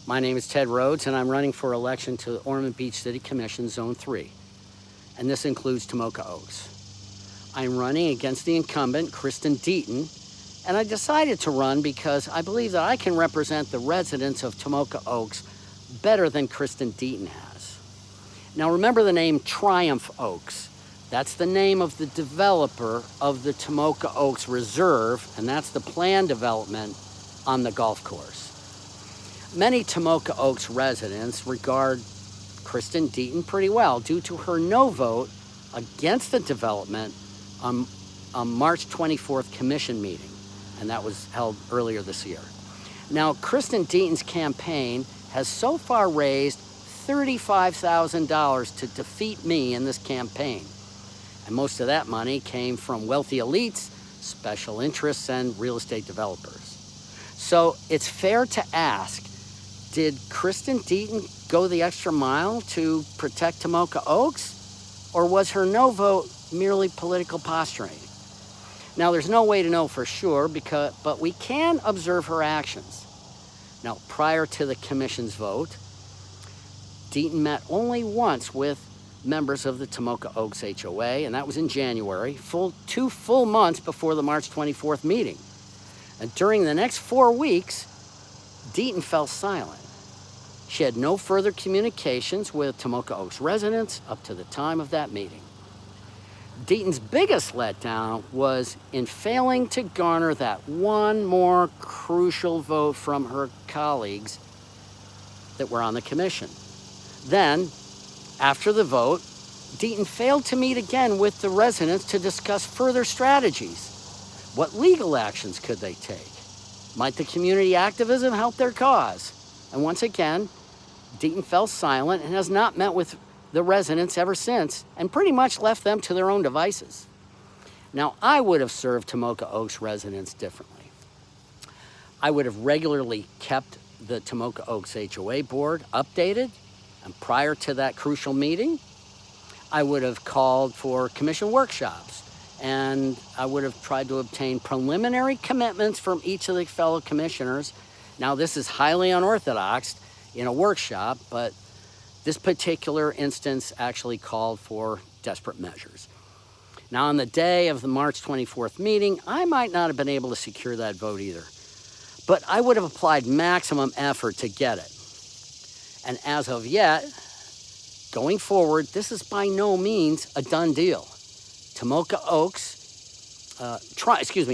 My name is Ted Rhodes, and I'm running for election to Ormond Beach City Commission Zone 3, and this includes Tomoka Oaks. I'm running against the incumbent, Kristin Deaton, and I decided to run because I believe that I can represent the residents of Tomoka Oaks better than Kristin Deaton has. Now remember the name Triumph Oaks. That's the name of the developer of the Tomoka Oaks Reserve, and that's the planned development on the golf course. Many Tomoka Oaks residents regard Kristin Deaton pretty well due to her no vote against the development on March 24th commission meeting, and that was held earlier this year. Now, Kristin Deaton's campaign has so far raised $35,000 to defeat me in this campaign. And most of that money came from wealthy elites, special interests, and real estate developers. So it's fair to ask, did Kristin Deaton go the extra mile to protect Tomoka Oaks? Or was her no vote merely political posturing? Now, there's no way to know for sure, but we can observe her actions. Now, prior to the commission's vote, Deaton met only once with members of the Tomoka Oaks HOA, and that was in January, 2 full months before the March 24th meeting. And during the next 4 weeks, Deaton fell silent. She had no further communications with Tomoka Oaks residents up to the time of that meeting. Deaton's biggest letdown was in failing to garner that one more crucial vote from her colleagues that were on the commission. Then, after the vote, Deaton failed to meet again with the residents to discuss further strategies. What legal actions could they take? Might the community activism help their cause? And once again, Deaton fell silent and has not met with the residents ever since, and pretty much left them to their own devices. Now, I would have served Tomoka Oaks residents differently. I would have regularly kept the Tomoka Oaks HOA board updated, and prior to that crucial meeting, I would have called for commission workshops, and I would have tried to obtain preliminary commitments from each of the fellow commissioners. Now, this is highly unorthodox in a workshop, but this particular instance actually called for desperate measures. Now, on the day of the March 24th meeting, I might not have been able to secure that vote either, but I would have applied maximum effort to get it. And as of yet, going forward, this is by no means a done deal. Tomoka Oaks,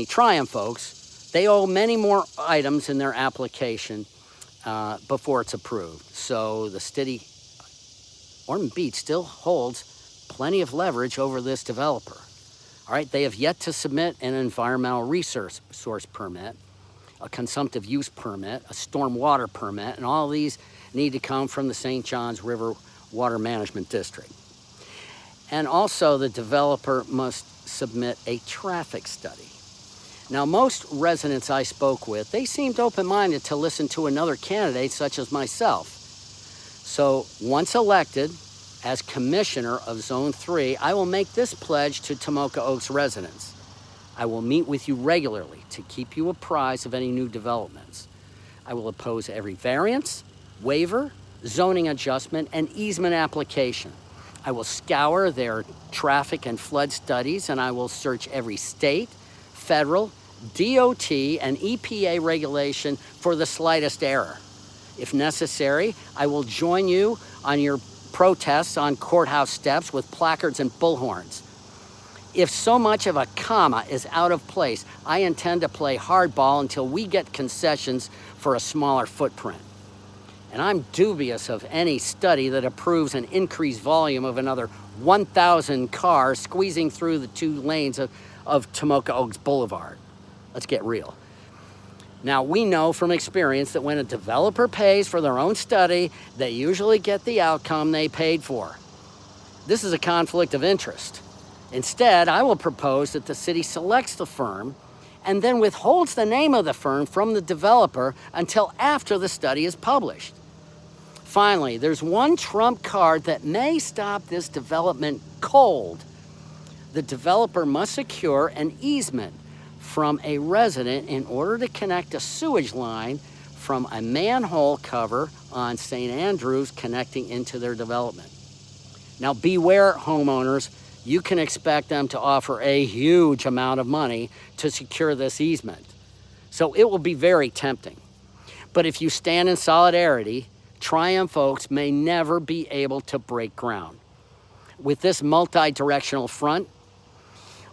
Triumph Oaks, they owe many more items in their application before it's approved. So the city, Ormond Beach, still holds plenty of leverage over this developer. All right, they have yet to submit an environmental resource permit, a consumptive use permit, a stormwater permit, and all these need to come from the St. Johns River Water Management District. And also the developer must submit a traffic study. Now, most residents I spoke with, they seemed open-minded to listen to another candidate such as myself. So once elected as commissioner of Zone 3, I will make this pledge to Tomoka Oaks residents. I will meet with you regularly to keep you apprised of any new developments. I will oppose every variance, waiver, zoning adjustment, and easement application. I will scour their traffic and flood studies, and I will search every state, federal, DOT, and EPA regulation for the slightest error. If necessary, I will join you on your protests on courthouse steps with placards and bullhorns. If so much of a comma is out of place, I intend to play hardball until we get concessions for a smaller footprint. And I'm dubious of any study that approves an increased volume of another 1,000 cars squeezing through the 2 lanes of Tomoka Oaks Boulevard. Let's get real. Now, we know from experience that when a developer pays for their own study, they usually get the outcome they paid for. This is a conflict of interest. Instead, I will propose that the city selects the firm and then withholds the name of the firm from the developer until after the study is published. Finally, there's one trump card that may stop this development cold. The developer must secure an easement from a resident in order to connect a sewage line from a manhole cover on St. Andrews connecting into their development. Now beware, homeowners, you can expect them to offer a huge amount of money to secure this easement. So it will be very tempting. But if you stand in solidarity, Triumph Oaks may never be able to break ground. With this multi-directional front,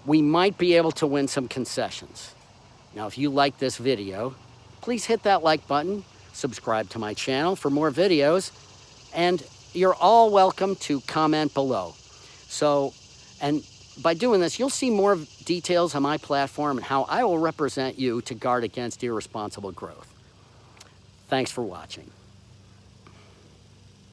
we might be able to win some concessions. Now, if you like this video, please hit that like button, subscribe to my channel for more videos, and you're all welcome to comment below. And by doing this, you'll see more details on my platform and how I will represent you to guard against irresponsible growth. Thanks for watching.